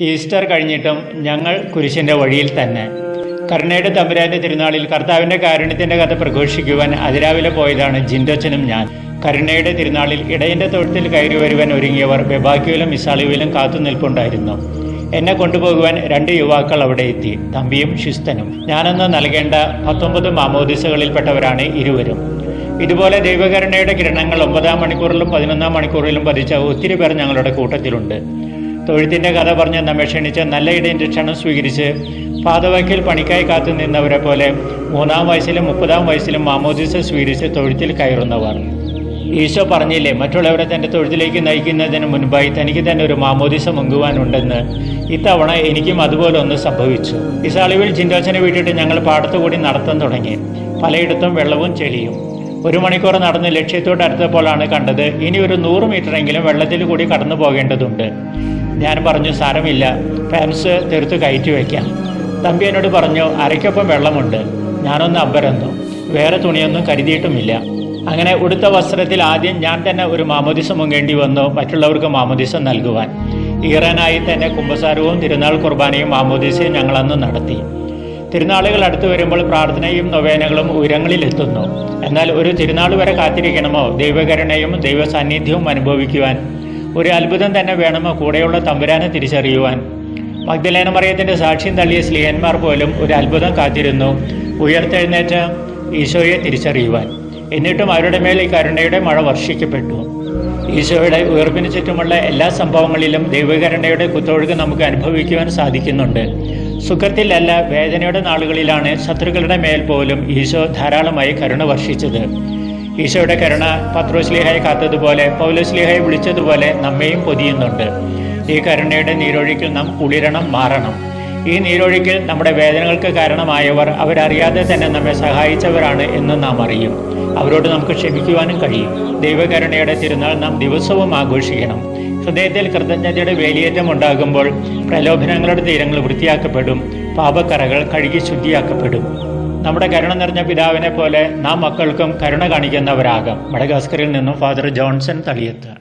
Easter കഴിഞ്ഞിട്ടും ഞങ്ങൾ കുരിശിൻ്റെ വഴിയിൽ തന്നെ. കരുണയുടെ തമ്പുരാന്റെ തിരുനാളിൽ കർത്താവിൻ്റെ കാരുണ്യത്തിൻ്റെ കഥ പ്രഘോഷിക്കുവാൻ അതിരാവിലെ പോയതാണ് ജിൻഡോച്ചനും ഞാൻ. കരുണയുടെ തിരുനാളിൽ ഇടയൻ്റെ തൊഴുത്തിൽ കയറി വരുവാൻ ഒരുങ്ങിയവർ ബെബാക്കിയിലും മിസാളിയിലും കാത്തു നിൽപ്പുണ്ടായിരുന്നു. എന്നെ കൊണ്ടുപോകുവാൻ 2 യുവാക്കൾ അവിടെ എത്തി, തമ്പിയും ഷിസ്തനും. ഞാനന്ന് നൽകേണ്ട 19 മാമോദിസകളിൽപ്പെട്ടവരാണ് ഇരുവരും. ഇതുപോലെ ദൈവകരുണയുടെ കിരണങ്ങൾ 9-ാം മണിക്കൂറിലും 11-ാം മണിക്കൂറിലും പതിച്ച ഒത്തിരി പേർ ഞങ്ങളുടെ കൂട്ടത്തിലുണ്ട്. തൊഴുത്തിൻ്റെ കഥ പറഞ്ഞ് നമ്മെ ക്ഷണിച്ച് നല്ല ഇടയൻ്റെ ക്ഷണം സ്വീകരിച്ച് പാതവയ്ക്കൽ പണിക്കായി കാത്തു നിന്നവരെ പോലെ 3-ാം വയസ്സിലും 30-ാം വയസ്സിലും മാമോദിസ സ്വീകരിച്ച് തൊഴുത്തിൽ കയറുന്നവർ. ഈശോ പറഞ്ഞില്ലേ, മറ്റുള്ളവരെ തൻ്റെ തൊഴുത്തിലേക്ക് നയിക്കുന്നതിന് മുൻപായി തനിക്ക് തന്നെ ഒരു മാമോദിസ മുങ്ങുവാനുണ്ടെന്ന്. ഇത്തവണ എനിക്കും അതുപോലെ ഒന്ന് സംഭവിച്ചു. ഇസാളിവിൽ ജിൻഡോച്ചനെ വിട്ടിട്ട് ഞങ്ങൾ പാടത്തുകൂടി നടത്താൻ തുടങ്ങി. പലയിടത്തും വെള്ളവും ചെളിയും. 1 മണിക്കൂർ നടന്ന് ലക്ഷ്യത്തോട് അടുത്തപ്പോഴാണ് കണ്ടത് ഇനി ഒരു 100 മീറ്ററെങ്കിലും വെള്ളത്തിൽ കൂടി കടന്നു പോകേണ്ടതുണ്ട്. ഞാൻ പറഞ്ഞു, സാരമില്ല, പാൻസ് തെറുത്ത് കയറ്റി വയ്ക്കാം. തമ്പി എന്നോട് പറഞ്ഞു, അരയ്ക്കൊപ്പം വെള്ളമുണ്ട്. ഞാനൊന്ന് അമ്പരന്നു. വേറെ തുണിയൊന്നും കരുതിയിട്ടുമില്ല. അങ്ങനെ ഉടുത്ത വസ്ത്രത്തിൽ ആദ്യം ഞാൻ തന്നെ ഒരു മാമോദിസ മുങ്ങേണ്ടി വന്നു, മറ്റുള്ളവർക്ക് മാമോദിസ നൽകുവാൻ. ഈറാനായി തന്നെ കുമ്പസാരവും തിരുനാൾ കുർബാനയും മാമോദിസയും ഞങ്ങളന്ന് നടത്തി. തിരുനാളുകൾ അടുത്തു വരുമ്പോൾ പ്രാർത്ഥനയും നൊവേനകളും ഉയരങ്ങളിലെത്തുന്നു. എന്നാൽ ഒരു തിരുനാൾ വരെ കാത്തിരിക്കണമോ ദൈവകരുണയും ദൈവ സാന്നിധ്യവും അനുഭവിക്കുവാൻ? ഒരു അത്ഭുതം തന്നെ വേണമോ കൂടെയുള്ള തമ്പുരാനെ തിരിച്ചറിയുവാൻ? മഗ്ദലേന മറിയത്തിൻ്റെ സാക്ഷ്യം തള്ളിയ സ്ലീഹന്മാർ പോലും ഒരു അത്ഭുതം കാത്തിരുന്നു, ഉയർത്തെഴുന്നേറ്റ ഈശോയെ തിരിച്ചറിയുവാൻ. എന്നിട്ടും അവരുടെ മേൽ ഈ കരുണയുടെ മഴ വർഷിക്കപ്പെട്ടു. ഈശോയുടെ ഉയർപ്പിന് ചുറ്റുമുള്ള എല്ലാ സംഭവങ്ങളിലും ദൈവകരുണയുടെ കുത്തൊഴുക്ക് നമുക്ക് അനുഭവിക്കുവാൻ സാധിക്കുന്നുണ്ട്. സുഖത്തിലല്ല, വേദനയുടെ നാളുകളിലാണ് ശത്രുക്കളുടെ മേൽ പോലും ഈശോ ധാരാളമായി കരുണ വർഷിച്ചത്. ഈശോയുടെ കരുണ പത്രോസ്ലീഹയെ കാത്തതുപോലെ പൗലോസ്ലീഹയെ വിളിച്ചതുപോലെ നമ്മെയും പൊതിയുന്നുണ്ട്. ഈ കരുണയുടെ നീരൊഴുക്കിൽ നാം കുളിരണം, മാറണം. ഈ നീരൊഴുക്കിൽ നമ്മുടെ വേദനകൾക്ക് കാരണമായവർ അവരറിയാതെ തന്നെ നമ്മെ സഹായിച്ചവരാണ് എന്ന് നാം അറിയും. അവരോട് നമുക്ക് ക്ഷമിക്കുവാനും കഴിയും. ദൈവകരുണയുടെ തിരുനാൾ നാം ദിവസവും ആഘോഷിക്കണം. ഹൃദയത്തിൽ കൃതജ്ഞതയുടെ വേലിയേറ്റം ഉണ്ടാകുമ്പോൾ പ്രലോഭനങ്ങളുടെ തീരങ്ങൾ വൃത്തിയാക്കപ്പെടും, പാപക്കറകൾ കഴുകി ശുദ്ധിയാക്കപ്പെടും. നമ്മുടെ കരുണ നിറഞ്ഞ പിതാവിനെ പോലെ നാം മക്കൾക്കും കരുണ കാണിക്കുന്നവരാകാം. മഡഗാസ്കറിൽ നിന്നും ഫാദർ ജോൺസൺ തളിയത്ത്.